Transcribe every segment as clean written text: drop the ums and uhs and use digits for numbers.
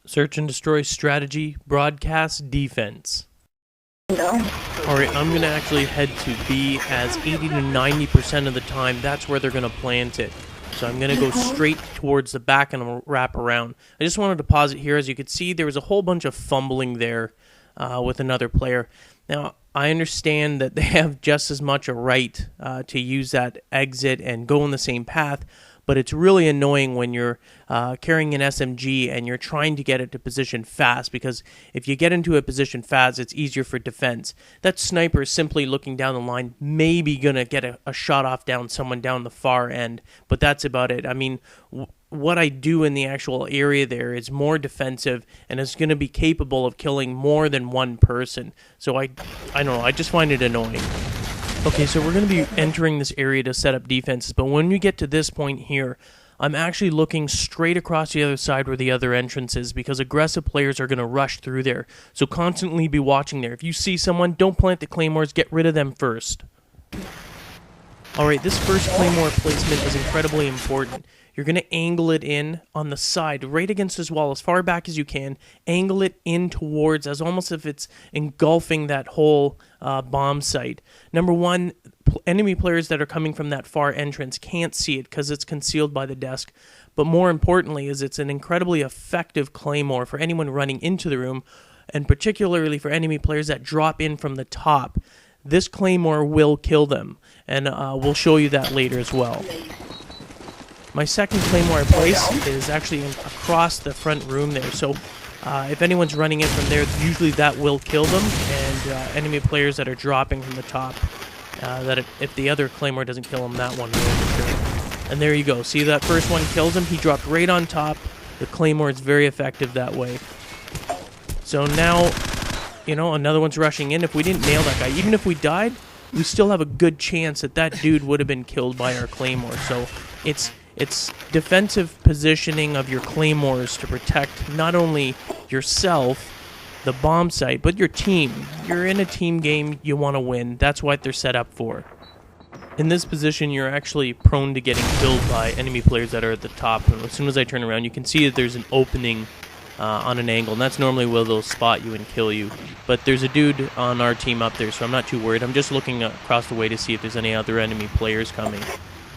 Search and destroy strategy, broadcast, defense. No. Alright, I'm going to actually head to B, as 80 to 90% of the time, that's where they're going to plant it. So I'm going to go straight towards the back and I'm wrap around. I just wanted to pause it here. As you could see, there was a whole bunch of fumbling there with another player. Now, I understand that they have just as much a right to use that exit and go in the same path, but it's really annoying when you're carrying an SMG and you're trying to get it to position fast, because if you get into a position fast, it's easier for defense. That sniper is simply looking down the line, maybe going to get a shot off down someone down the far end, but that's about it. I mean, what I do in the actual area there is more defensive, and it's going to be capable of killing more than one person. So I don't know, I just find it annoying. Okay, so we're going to be entering this area to set up defenses, but when we get to this point here, I'm actually looking straight across the other side where the other entrance is, because aggressive players are going to rush through there. So constantly be watching there. If you see someone, don't plant the claymores, get rid of them first. Alright, this first claymore placement is incredibly important. You're going to angle it in on the side, right against this wall, as far back as you can. Angle it in towards, as almost if it's engulfing that whole bomb site. Number one, enemy players that are coming from that far entrance can't see it because it's concealed by the desk. But more importantly is it's an incredibly effective claymore for anyone running into the room, and particularly for enemy players that drop in from the top. This claymore will kill them, and we'll show you that later as well. My second claymore I place is actually across the front room there, so if anyone's running in from there, usually that will kill them, and enemy players that are dropping from the top, if the other claymore doesn't kill them, that one will for sure. And there you go, see that first one kills him, he dropped right on top. The claymore is very effective that way. So now, you know, another one's rushing in. If we didn't nail that guy, even if we died, we still have a good chance that that dude would have been killed by our claymore. So it's defensive positioning of your claymores to protect not only yourself, the bomb site, but your team. You're in a team game, you want to win. That's what they're set up for. In this position, you're actually prone to getting killed by enemy players that are at the top. And as soon as I turn around, you can see that there's an opening on an angle, and that's normally where they'll spot you and kill you. But there's a dude on our team up there, so I'm not too worried. I'm just looking across the way to see if there's any other enemy players coming.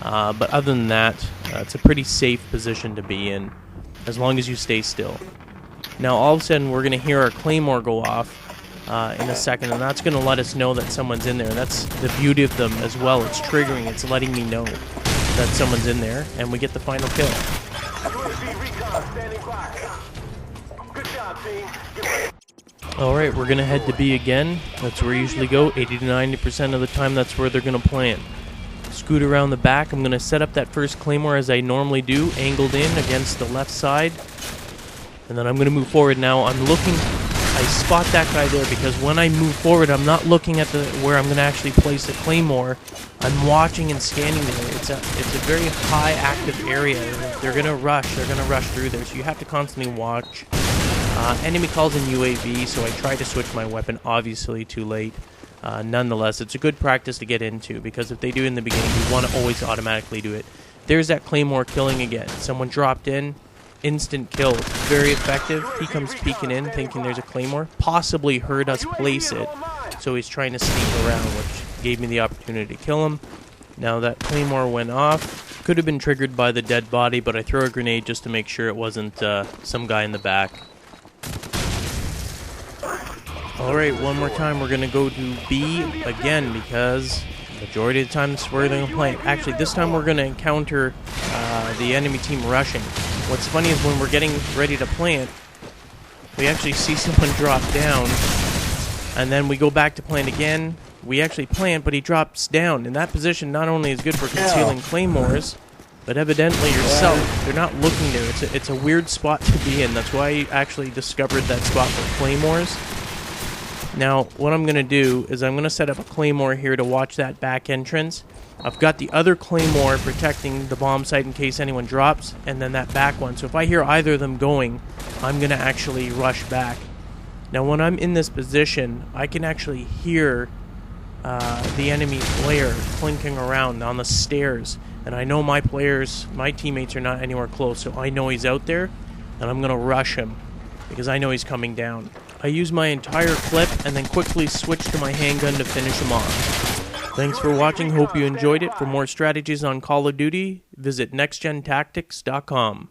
But other than that, it's a pretty safe position to be in, as long as you stay still. Now all of a sudden we're going to hear our claymore go off in a second, and that's going to let us know that someone's in there. That's the beauty of them as well. It's triggering, it's letting me know that someone's in there, and we get the final kill. Alright, we're going to head to B again. That's where we usually go. 80 to 90% of the time that's where they're going to plant. Scoot around the back. I'm going to set up that first claymore as I normally do, angled in against the left side. And then I'm going to move forward now. I'm looking, I spot that guy there because when I move forward, I'm not looking at where I'm going to actually place the claymore. I'm watching and scanning there. It's a very high active area. They're going to rush through there, so you have to constantly watch. Enemy calls in UAV, so I try to switch my weapon, obviously too late. Nonetheless, it's a good practice to get into, because if they do in the beginning, you want to always automatically do it. There's that claymore killing again. Someone dropped in, instant kill. Very effective. He comes peeking in, thinking there's a claymore. Possibly heard us place it, so he's trying to sneak around, which gave me the opportunity to kill him. Now that claymore went off. Could have been triggered by the dead body, but I throw a grenade just to make sure it wasn't some guy in the back. Alright, one more time, we're going to go to B again, because the majority of the time this is where they're going to plant. Actually, this time we're going to encounter the enemy team rushing. What's funny is when we're getting ready to plant, we actually see someone drop down, and then we go back to plant again. We actually plant, but he drops down. And that position not only is good for concealing claymores, but evidently yourself, they're not looking there. It's a weird spot to be in. That's why I actually discovered that spot for claymores. Now, what I'm going to do is I'm going to set up a claymore here to watch that back entrance. I've got the other claymore protecting the bomb site in case anyone drops, and then that back one. So if I hear either of them going, I'm going to actually rush back. Now, when I'm in this position, I can actually hear the enemy player clinking around on the stairs. And I know my teammates are not anywhere close, so I know he's out there, and I'm going to rush him. because I know he's coming down. I use my entire clip and then quickly switch to my handgun to finish him off. Thanks for watching, hope you enjoyed it. For more strategies on Call of Duty, visit NextGenTactics.com.